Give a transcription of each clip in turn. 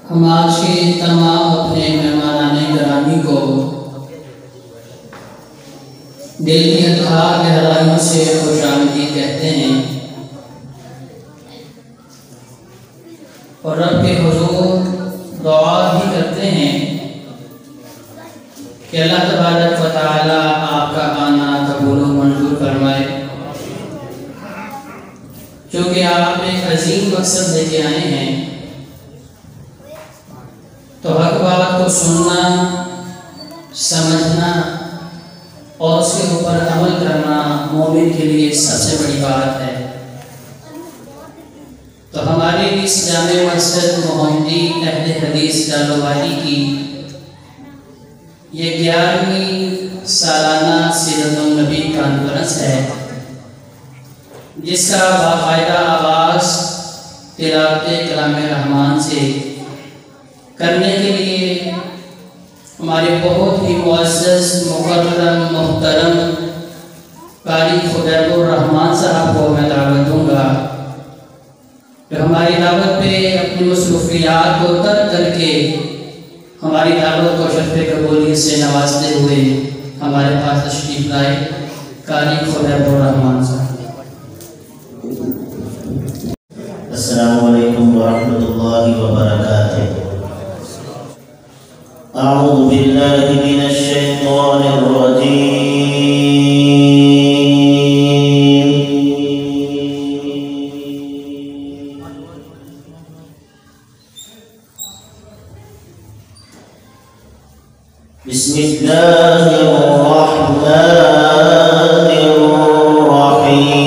हम आज के तमाम अपने मेहमानाने गिरामी को दिल की अथाह गहराइयों से खुशामदीद कहते हैं और रब के हुजूर दुआ भी करते हैं कि अल्लाह तबारक व तआला आपका आना कबूल व मंजूर फरमाए, क्योंकि आप एक अजीम मकसद लेके आए हैं। तो हक बात को सुनना, समझना और उसके ऊपर अमल करना मोमिन के लिए सबसे बड़ी बात है। तो हमारे इस जामे मस्जिद मोहम्मदी अहले हदीस जालोवाली की ये 11वीं सालाना सीरतुन नबी कॉन्फ्रेंस है, जिसका बाकायदा आगाज़ तिलावत कलाम रहमान से करने के लिए हमारे बहुत ही मुअज़्ज़ज़ मुकर्रम मोहतरम कारी खुदैबुर रहमान साहब को मैं दावत दूँगा कि हमारी दावत पे अपनी मसरूफियात को तर्क करके हमारी दावत को शर्फ़ कबूलियत से नवाजते हुए हमारे पास तशरीफ़ लाए। कारी खुदैबुर रहमान साहब। अस्सलामु अलैकुम व रहमतुल्लाहि व बरकातुहू। अऊज़ु बिल्लाहि मिनश शैतानिर रजीम। बिस्मिल्लाहिर रहमानिर रहीम।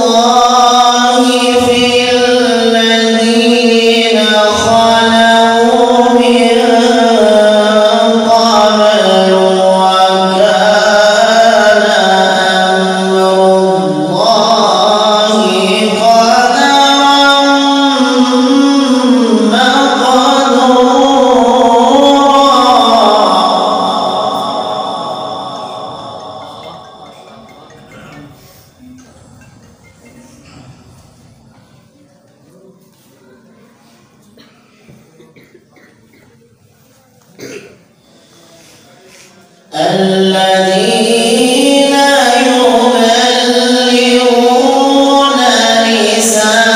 सुन्नतल्लाहि फिल्लज़ीना खलऊ الذين يبلغون رسالات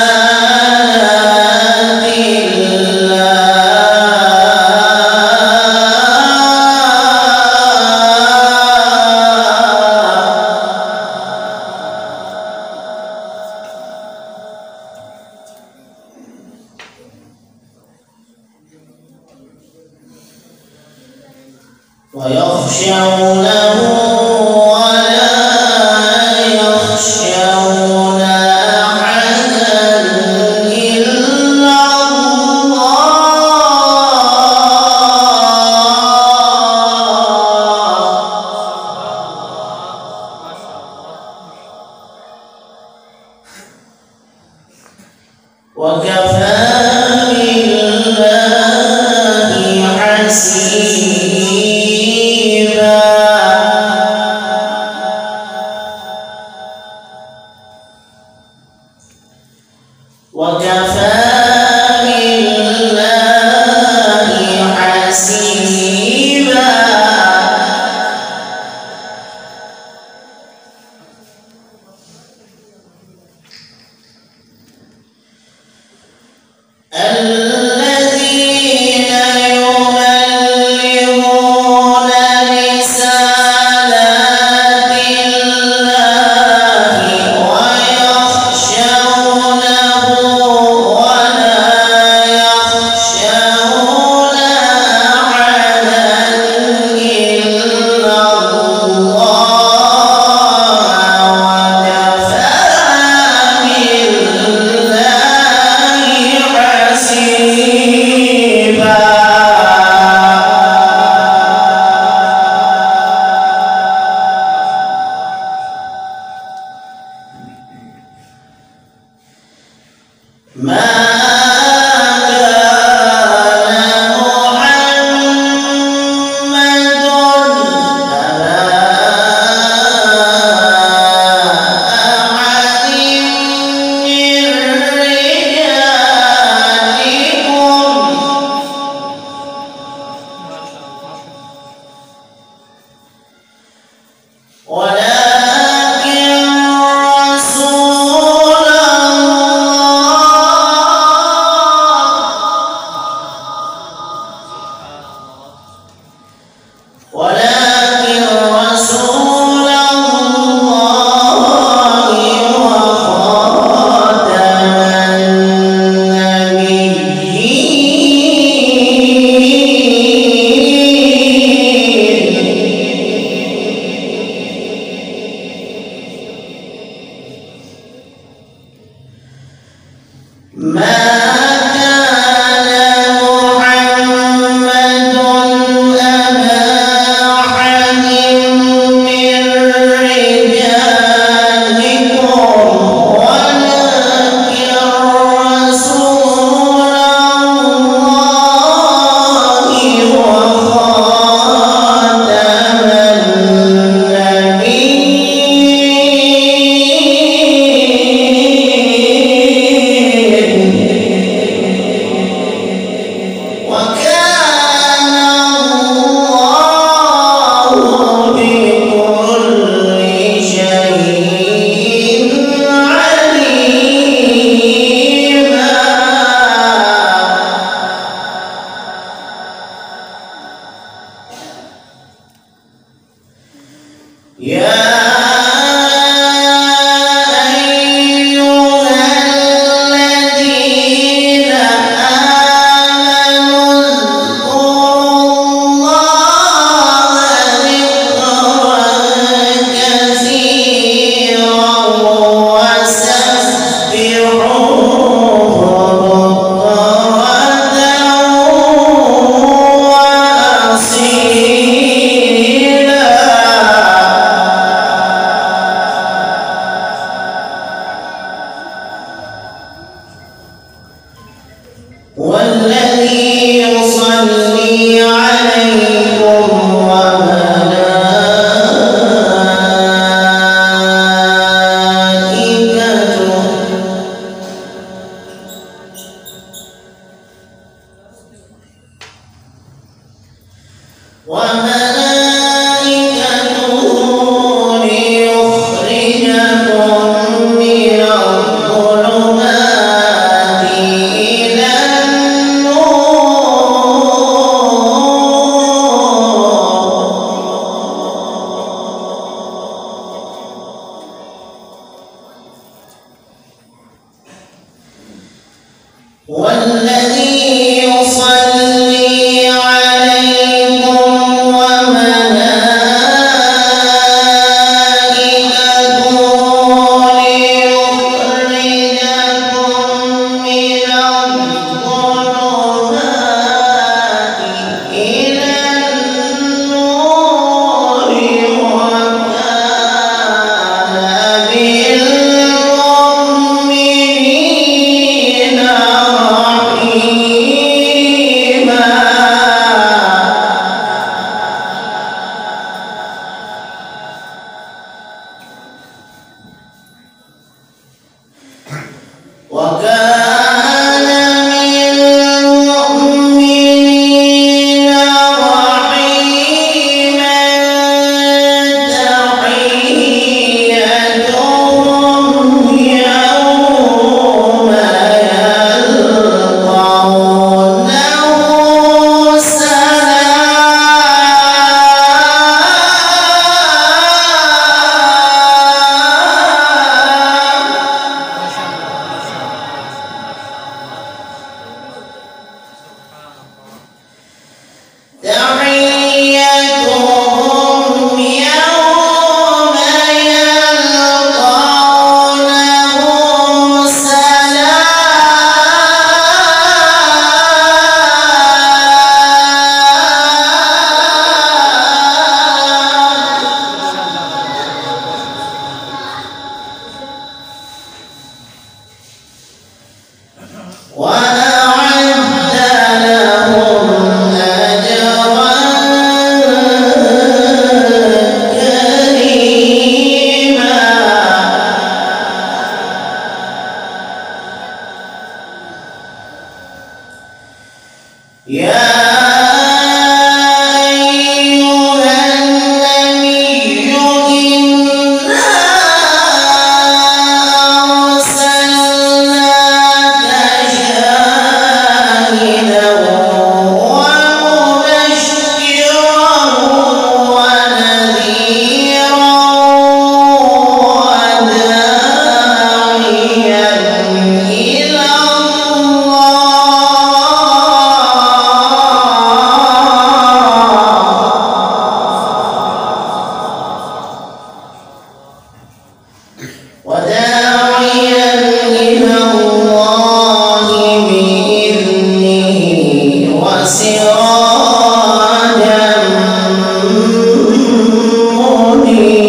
ويخشونه ولا يخشون أحدا إلا الله وكفى بالله حسيبا وكفى بالله حسيبا الذين يبلغون رسالات الله ويخشونه ولا يخشون أحدا إلا الله وكفى بالله حسيبا ما كان محمد أبا أحد من رجالكم ولكن رسول الله وخاتم النبيين ما كان محمد أبا أحد من رجالكم ولكن رسول الله وخاتم النبيين وكان الله بكل شيء عليما يا أيها الذين آمنوا اذكروا الله ذكرا كثيرا وسبحوه بكرة وأصيلا والذي يصلي عليكم وملائكته تحيتهم يوم يلقونه سلام. وأعد لهم أجرا كريما. يا أيها النبي إنا أرسلناك شاهدا ومبشرا ونذيرا وداعيا إلى الله بإذنه وسراجا منيرا.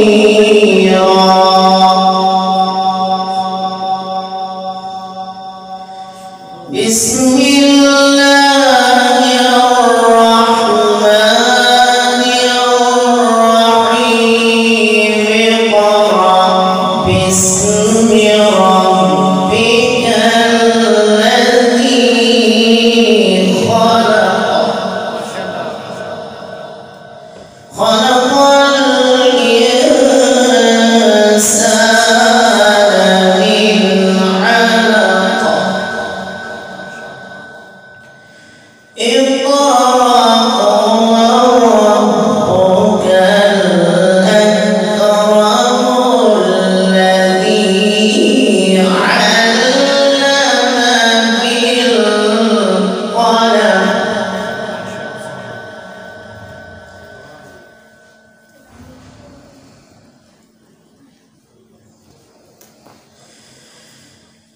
بسم الله الرحمن الرحيم. اقرأ باسم ربك الذي خلق الإنسان من علق. اقرأ وربك الأكرم الذي علم بالقلم.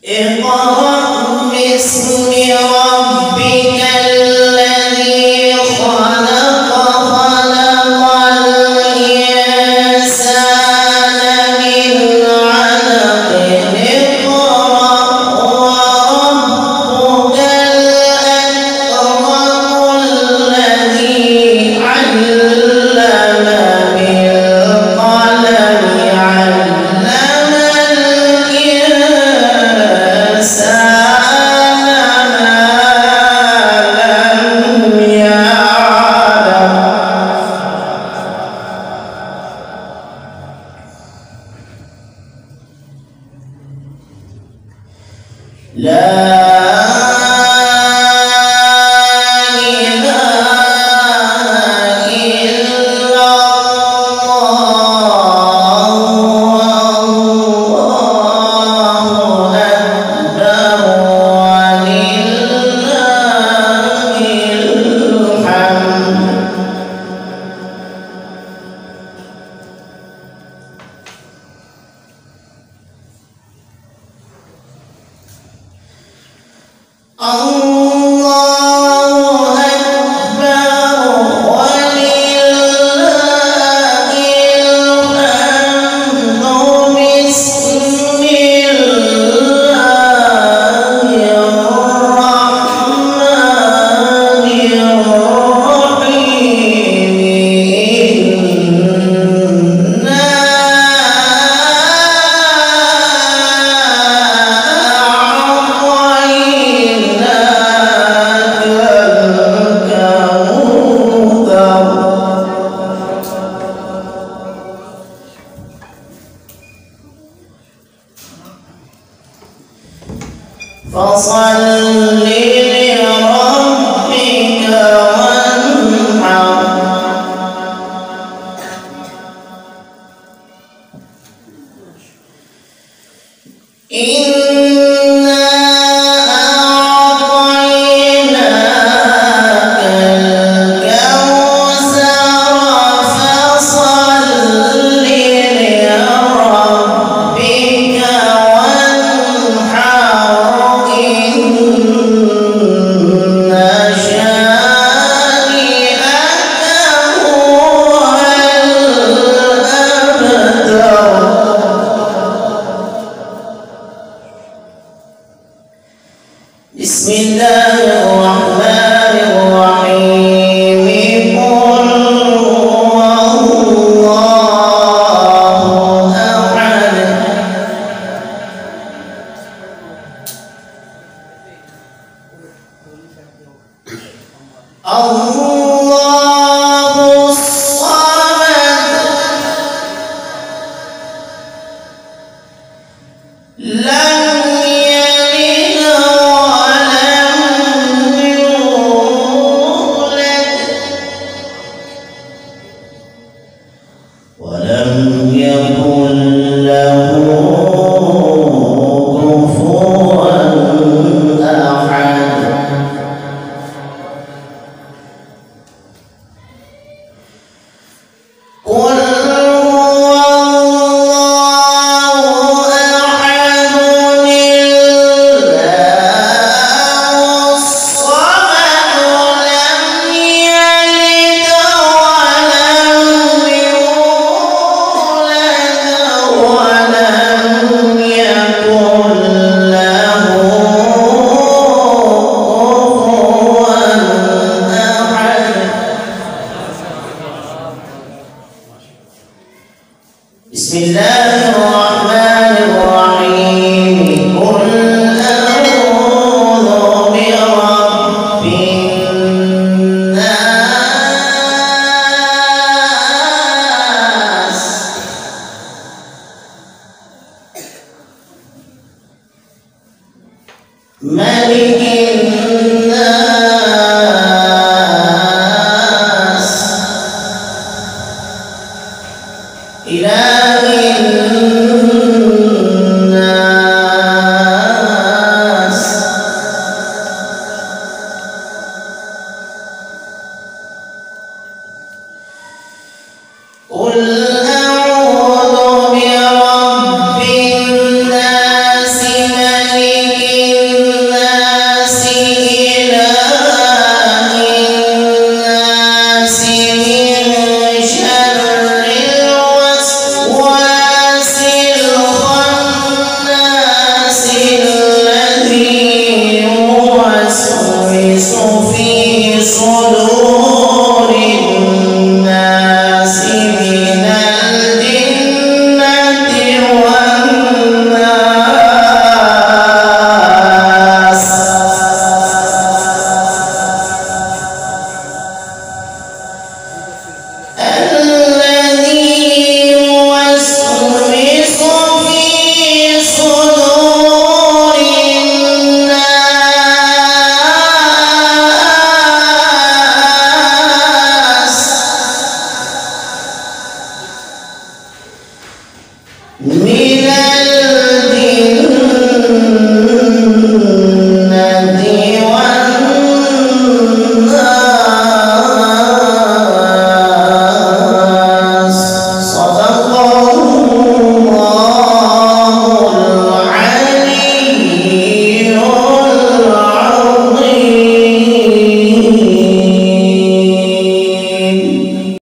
اقرأ باسم ربك الذي خلق الإنسان من علق. اقرأ وربك الأكرم الذي علم بالقلم. علم الإنسان الله الصمد لم يلد ولم يولد ولم يكن له كفوا أحد. قل هو الله أحد الله الصمد لم يلد ولم يولد ولم يكن له كفوا أحد. بسم الله الرحمن الرحيم. قل أعوذ برب الناس ملك الناس إله الناس قل أعوذ برب الناس ملك الناس إله الناس من شر الوسواس الخناس الذي يوسوس في صدور